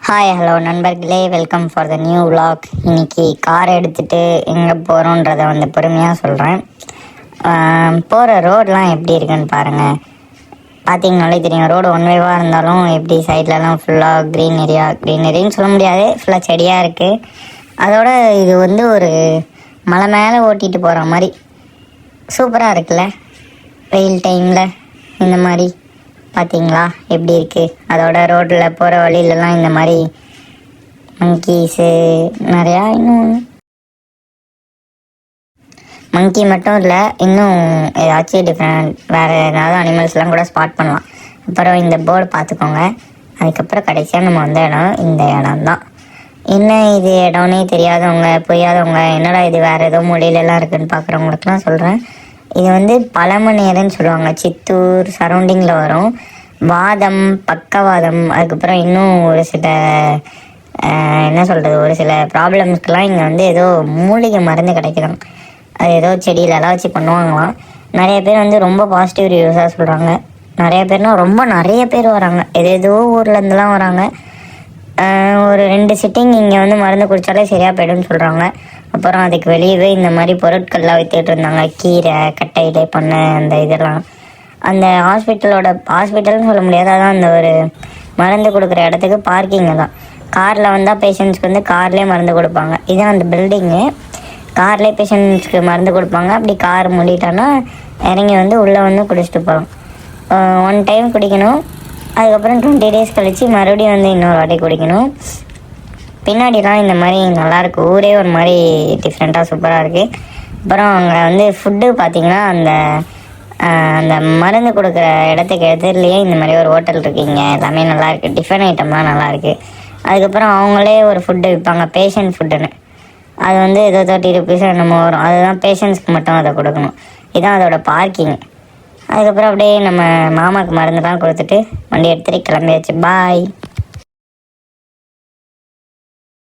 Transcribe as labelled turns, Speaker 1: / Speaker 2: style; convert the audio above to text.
Speaker 1: Hi hello நண்பர்களே, welcome for the new vlog. இன்னைக்கு car எடுத்துகிட்டு எங்கே போகிறோன்றதை பொறுமையாக சொல்கிறேன். போகிற ரோடெலாம் எப்படி இருக்குன்னு பாருங்கள். பார்த்தீங்கனாலே தெரியும், ரோடு ஒன்வேவாக இருந்தாலும் எப்படி சைட்லலாம் ஃபுல்லாக க்ரீனரின்னு சொல்ல முடியாது, ஃபுல்லாக செடியாக இருக்குது. அதோட இது ஒரு மலை மேலே ஓட்டிகிட்டு போகிற மாதிரி சூப்பராக இருக்குல்ல. வெயில் டைமில் இந்த மாதிரி பார்த்தீங்களா எப்படி இருக்குது. அதோட ரோட்டில் போகிற வழியிலலாம் இந்த மாதிரி மங்கீஸு நிறையா, இன்னும் மங்கி மட்டும் இல்லை, இன்னும் ஏதாச்சும் டிஃப்ரெண்ட் வேறு ஏதாவது அனிமல்ஸ்லாம் கூட ஸ்பாட் பண்ணலாம். அப்புறம் இந்த போர்டு பார்த்துக்கோங்க. அதுக்கப்புறம் கடைசியாக நம்ம வந்த இடம் இந்த இடம் தான். என்ன இது இடம்னே தெரியாதவங்க புரியாதவங்க, என்னடா இது வேறு ஏதோ மொழியிலலாம் இருக்குதுன்னு பார்க்குறவங்களுக்குலாம் சொல்கிறேன். இது பழமநேரன்னு சொல்லுவாங்க. சித்தூர் சரௌண்டிங்கில் வரும். வாதம், பக்கவாதம், அதுக்கப்புறம் இன்னும் ஒரு சில என்ன சொல்கிறது, ஒரு சில ப்ராப்ளம்ஸ்க்கெலாம் இங்கே ஏதோ மூலிகை மருந்து கிடைக்குதாம். அது ஏதோ செடியிலலாம் வச்சு பண்ணுவாங்களாம். நிறைய பேர் ரொம்ப பாசிட்டிவ் ரிவ்யூஸாக சொல்கிறாங்க. நிறைய பேர்னால் நிறைய பேர் வராங்க, ஏதோ ஊர்லேருந்துலாம் வராங்க. ஒரு 2 சிட்டிங் இங்கே மருந்து குடித்தாலே சரியாக போய்டுன்னு சொல்கிறாங்க. அப்புறம் அதுக்கு வெளியவே இந்த மாதிரி பொருட்கள்லாம் விற்றுட்டு இருந்தாங்க. கீரை, கட்டையிலே பண்ண அந்த இதெல்லாம். அந்த ஹாஸ்பிட்டல்னு சொல்ல முடியாது, அதான் அந்த ஒரு மருந்து கொடுக்குற இடத்துக்கு பார்க்கிங்கு தான். காரில் வந்தால் பேஷண்ட்ஸ்க்கு கார்லேயே மருந்து கொடுப்பாங்க. இதுதான் அந்த பில்டிங்கு. கார்லேயே பேஷண்ட்ஸ்க்கு மருந்து கொடுப்பாங்க. அப்படி கார் மூடிட்டான்னா இறங்கி உள்ளே குடிச்சிட்டு போகலாம். 1 டைம் குடிக்கணும். அதுக்கப்புறம் 20 டேஸ் கழித்து மறுபடியும் இன்னொரு வாட்டி குடிக்கணும். பின்னாடிலாம் இந்த மாதிரி நல்லாயிருக்கு. ஊரே ஒரு மாதிரி டிஃப்ரெண்ட்டாக சூப்பராக இருக்குது. அப்புறம் அங்கே ஃபுட்டு பார்த்திங்கன்னா அந்த மருந்து கொடுக்குற இடத்துக்கு எதிரிலேயே இந்த மாதிரி ஒரு ஹோட்டல் இருக்குங்க. எல்லாமே நல்லாயிருக்கு, டிஃபன் ஐட்டம்லாம் நல்லாயிருக்கு. அதுக்கப்புறம் அவங்களே ஒரு ஃபுட்டு விற்பாங்க, பேஷண்ட் ஃபுட்டுன்னு. அது ஏதோ 30 ருபீஸ் என்னமோ வரும். அதுதான் பேஷண்ட்ஸ்க்கு மட்டும் அதை கொடுக்கணும். இதுதான் அதோட பார்க்கிங். அதுக்கப்புறம் அப்படியே நம்ம மாமாவுக்கு மருந்துலாம் கொடுத்துட்டு வண்டி எடுத்துகிட்டு கிளம்பியாச்சு. பாய்.